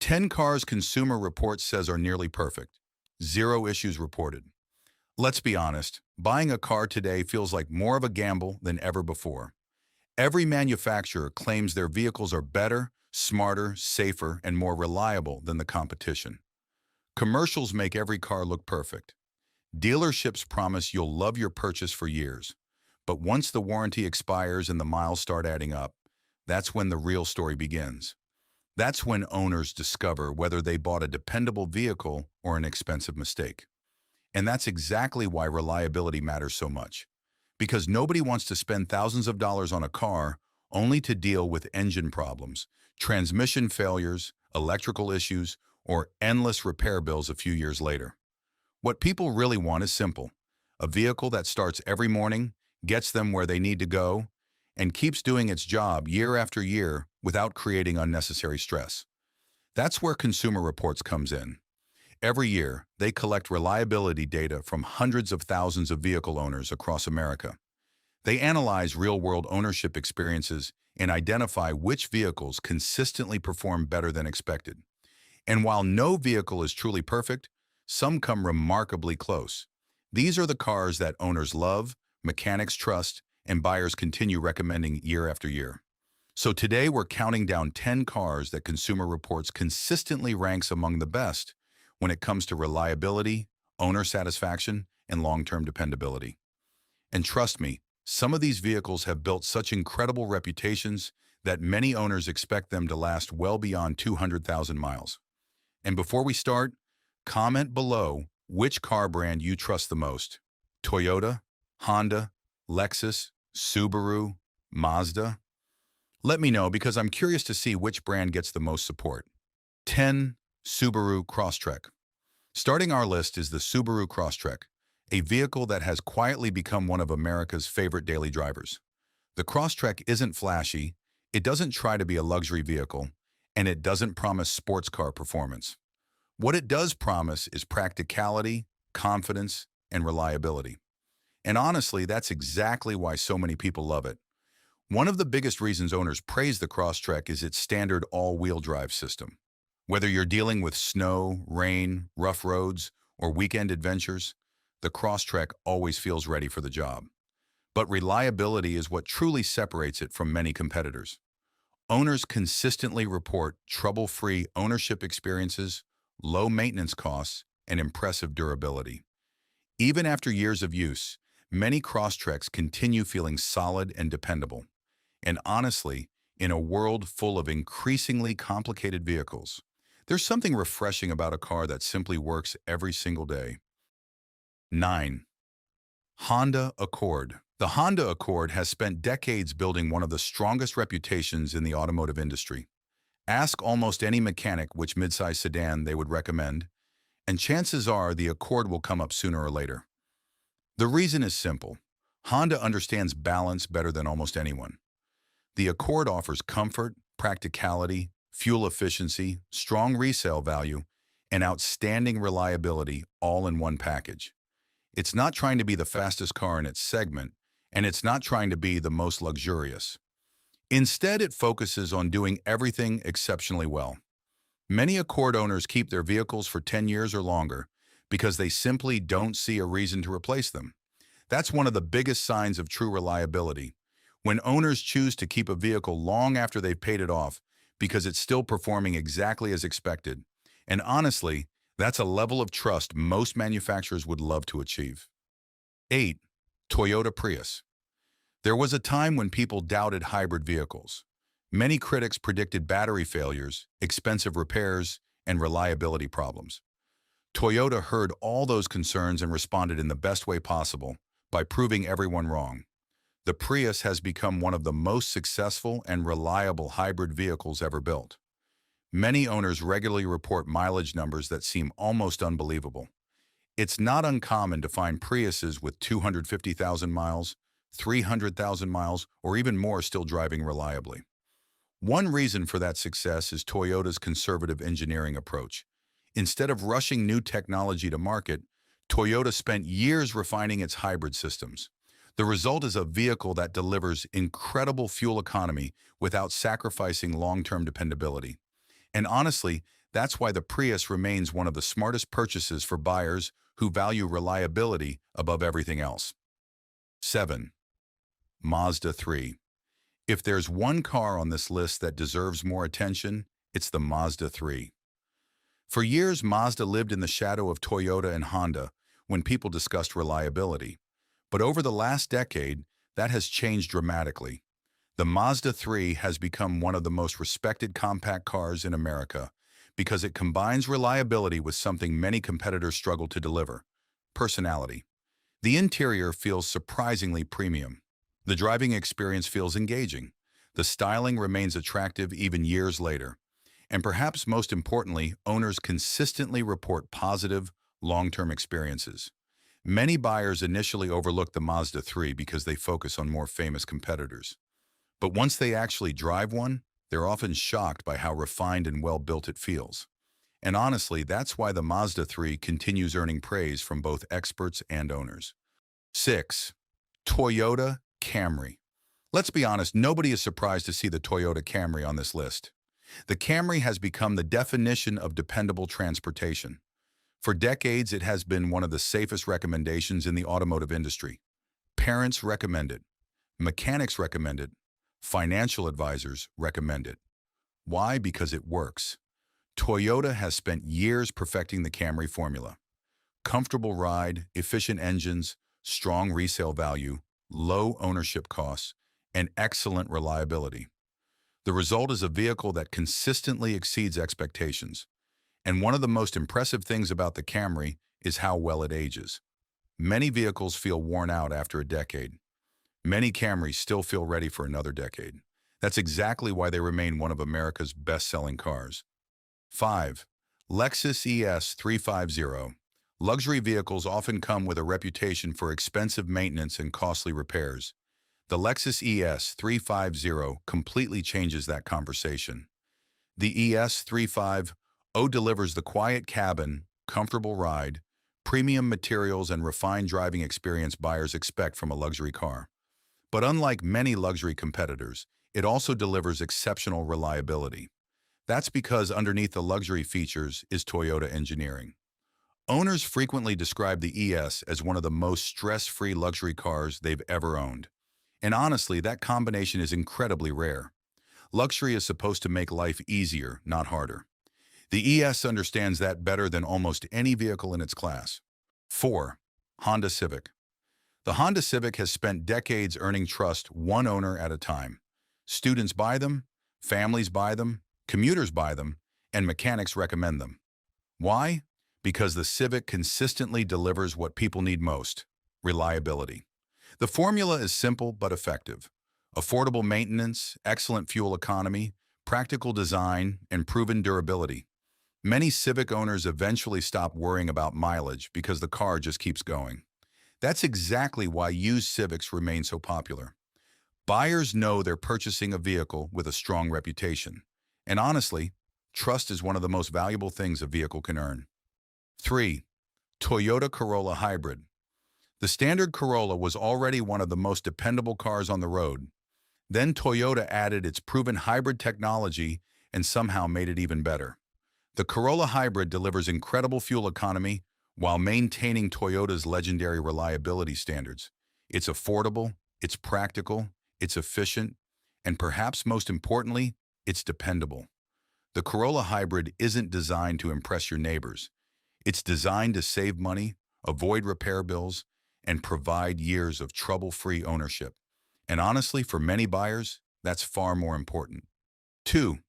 10 cars Consumer Reports says are nearly perfect. Zero issues reported. Let's be honest, buying a car today feels like more of a gamble than ever before. Every manufacturer claims their vehicles are better, smarter, safer, and more reliable than the competition. Commercials make every car look perfect. Dealerships promise you'll love your purchase for years. But once the warranty expires and the miles start adding up, that's when the real story begins. That's when owners discover whether they bought a dependable vehicle or an expensive mistake. And that's exactly why reliability matters so much. Because nobody wants to spend thousands of dollars on a car only to deal with engine problems, transmission failures, electrical issues, or endless repair bills a few years later. What people really want is simple: a vehicle that starts every morning, gets them where they need to go, and keeps doing its job year after year without creating unnecessary stress. That's where Consumer Reports comes in. Every year, they collect reliability data from hundreds of thousands of vehicle owners across America. They analyze real-world ownership experiences and identify which vehicles consistently perform better than expected. And while no vehicle is truly perfect, some come remarkably close. These are the cars that owners love, mechanics trust, and buyers continue recommending year after year. So today we're counting down 10 cars that Consumer Reports consistently ranks among the best when it comes to reliability, owner satisfaction, and long-term dependability. And trust me, some of these vehicles have built such incredible reputations that many owners expect them to last well beyond 200,000 miles. And before we start, comment below which car brand you trust the most: Toyota, Honda, Lexus, Subaru, Mazda. Let me know because I'm curious to see which brand gets the most support. 10. Subaru Crosstrek. Starting our list is the Subaru Crosstrek, a vehicle that has quietly become one of America's favorite daily drivers. The Crosstrek isn't flashy, it doesn't try to be a luxury vehicle, and it doesn't promise sports car performance. What it does promise is practicality, confidence, and reliability. And honestly, that's exactly why so many people love it. One of the biggest reasons owners praise the Crosstrek is its standard all-wheel drive system. Whether you're dealing with snow, rain, rough roads, or weekend adventures, the Crosstrek always feels ready for the job. But reliability is what truly separates it from many competitors. Owners consistently report trouble-free ownership experiences, low maintenance costs, and impressive durability. Even after years of use, many Crosstreks continue feeling solid and dependable. And honestly, in a world full of increasingly complicated vehicles, there's something refreshing about a car that simply works every single day. 9. Honda Accord. The Honda Accord has spent decades building one of the strongest reputations in the automotive industry. Ask almost any mechanic which midsize sedan they would recommend, and chances are the Accord will come up sooner or later. The reason is simple: Honda understands balance better than almost anyone. The Accord offers comfort, practicality, fuel efficiency, strong resale value, and outstanding reliability all in one package. It's not trying to be the fastest car in its segment, and it's not trying to be the most luxurious. Instead, it focuses on doing everything exceptionally well. Many Accord owners keep their vehicles for 10 years or longer because they simply don't see a reason to replace them. That's one of the biggest signs of true reliability, when owners choose to keep a vehicle long after they've paid it off because it's still performing exactly as expected. And honestly, that's a level of trust most manufacturers would love to achieve. 8. Toyota Prius. There was a time when people doubted hybrid vehicles. Many critics predicted battery failures, expensive repairs, and reliability problems. Toyota heard all those concerns and responded in the best way possible by proving everyone wrong. The Prius has become one of the most successful and reliable hybrid vehicles ever built. Many owners regularly report mileage numbers that seem almost unbelievable. It's not uncommon to find Priuses with 250,000 miles, 300,000 miles, or even more still driving reliably. One reason for that success is Toyota's conservative engineering approach. Instead of rushing new technology to market, Toyota spent years refining its hybrid systems. The result is a vehicle that delivers incredible fuel economy without sacrificing long-term dependability. And honestly, That's why the Prius remains one of the smartest purchases for buyers who value reliability above everything else. 7. Mazda 3. If there's one car on this list that deserves more attention, it's the Mazda 3. For years, Mazda lived in the shadow of Toyota and Honda when people discussed reliability. But over the last decade, that has changed dramatically. The Mazda 3 has become one of the most respected compact cars in America because it combines reliability with something many competitors struggle to deliver: personality. The interior feels surprisingly premium. The driving experience feels engaging. The styling remains attractive even years later. And perhaps most importantly, owners consistently report positive, long-term experiences. Many buyers initially overlook the Mazda 3 because they focus on more famous competitors. But once they actually drive one, they're often shocked by how refined and well-built it feels. And honestly, that's why the Mazda 3 continues earning praise from both experts and owners. 6. Toyota Camry. Let's be honest, nobody is surprised to see the Toyota Camry on this list. The Camry has become the definition of dependable transportation. For decades, it has been one of the safest recommendations in the automotive industry. Parents recommend it. Mechanics recommend it. Financial advisors recommend it. Why? Because it works. Toyota has spent years perfecting the Camry formula. Comfortable ride, efficient engines, strong resale value, low ownership costs, and excellent reliability. The result is a vehicle that consistently exceeds expectations. And one of the most impressive things about the Camry is how well it ages. Many vehicles feel worn out after a decade. Many Camrys still feel ready for another decade. That's exactly why they remain one of America's best-selling cars. 5. Lexus ES 350. Luxury vehicles often come with a reputation for expensive maintenance and costly repairs. The Lexus ES 350 completely changes that conversation. The ES 350 delivers the quiet cabin, comfortable ride, premium materials, and refined driving experience buyers expect from a luxury car. But unlike many luxury competitors, it also delivers exceptional reliability. That's because underneath the luxury features is Toyota engineering. Owners frequently describe the ES as one of the most stress-free luxury cars they've ever owned. And honestly, that combination is incredibly rare. Luxury is supposed to make life easier, not harder. The ES understands that better than almost any vehicle in its class. 4. Honda Civic. The Honda Civic has spent decades earning trust one owner at a time. Students buy them, families buy them, commuters buy them, and mechanics recommend them. Why? Because the Civic consistently delivers what people need most: reliability. The formula is simple but effective. Affordable maintenance, excellent fuel economy, practical design, and proven durability. Many Civic owners eventually stop worrying about mileage because the car just keeps going. That's exactly why used Civics remain so popular. Buyers know they're purchasing a vehicle with a strong reputation. And honestly, trust is one of the most valuable things a vehicle can earn. 3. Toyota Corolla Hybrid. The standard Corolla was already one of the most dependable cars on the road. Then Toyota added its proven hybrid technology and somehow made it even better. The Corolla Hybrid delivers incredible fuel economy while maintaining Toyota's legendary reliability standards. It's affordable, it's practical, it's efficient, and perhaps most importantly, it's dependable. The Corolla Hybrid isn't designed to impress your neighbors. It's designed to save money, avoid repair bills, and provide years of trouble-free ownership. And honestly, for many buyers, that's far more important. 2.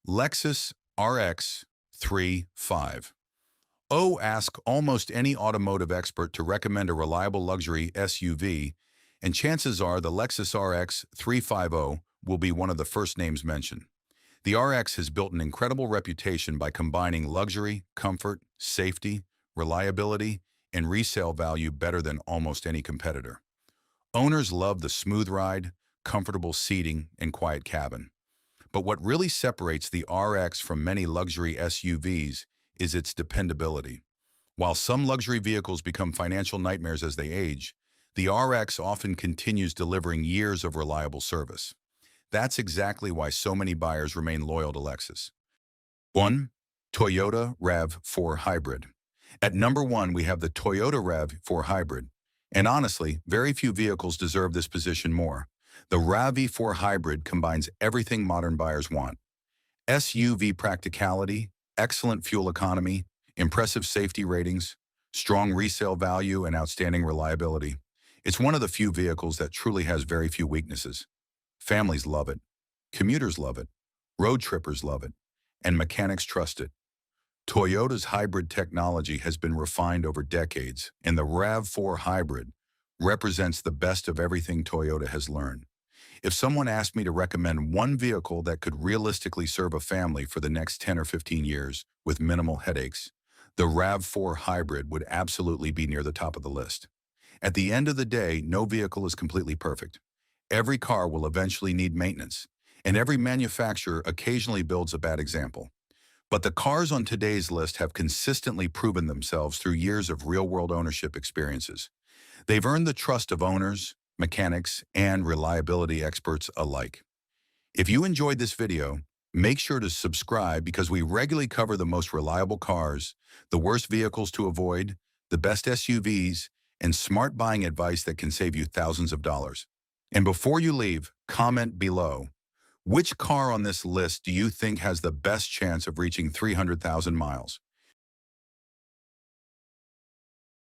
Lexus RX 3.5. Ask almost any automotive expert to recommend a reliable luxury SUV, and chances are the Lexus RX 350 will be one of the first names mentioned. The RX has built an incredible reputation by combining luxury, comfort, safety, reliability, and resale value better than almost any competitor. Owners love the smooth ride, comfortable seating, and quiet cabin. But what really separates the RX from many luxury SUVs is its dependability. While some luxury vehicles become financial nightmares as they age, the RX often continues delivering years of reliable service. That's exactly why so many buyers remain loyal to Lexus. 1. Toyota RAV4 Hybrid. At number 1, we have the Toyota RAV4 Hybrid. And honestly, very few vehicles deserve this position more. The RAV4 Hybrid combines everything modern buyers want. SUV practicality, excellent fuel economy, impressive safety ratings, strong resale value, and outstanding reliability. It's one of the few vehicles that truly has very few weaknesses. Families love it. Commuters love it. Road trippers love it. And mechanics trust it. Toyota's hybrid technology has been refined over decades, and the RAV4 Hybrid represents the best of everything Toyota has learned. If someone asked me to recommend one vehicle that could realistically serve a family for the next 10 or 15 years with minimal headaches, the RAV4 Hybrid would absolutely be near the top of the list. At the end of the day, no vehicle is completely perfect. Every car will eventually need maintenance, and every manufacturer occasionally builds a bad example. But the cars on today's list have consistently proven themselves through years of real-world ownership experiences. They've earned the trust of owners, mechanics, and reliability experts alike. If you enjoyed this video, make sure to subscribe because we regularly cover the most reliable cars, the worst vehicles to avoid, the best SUVs, and smart buying advice that can save you thousands of dollars. And before you leave, comment below. Which car on this list do you think has the best chance of reaching 300,000 miles?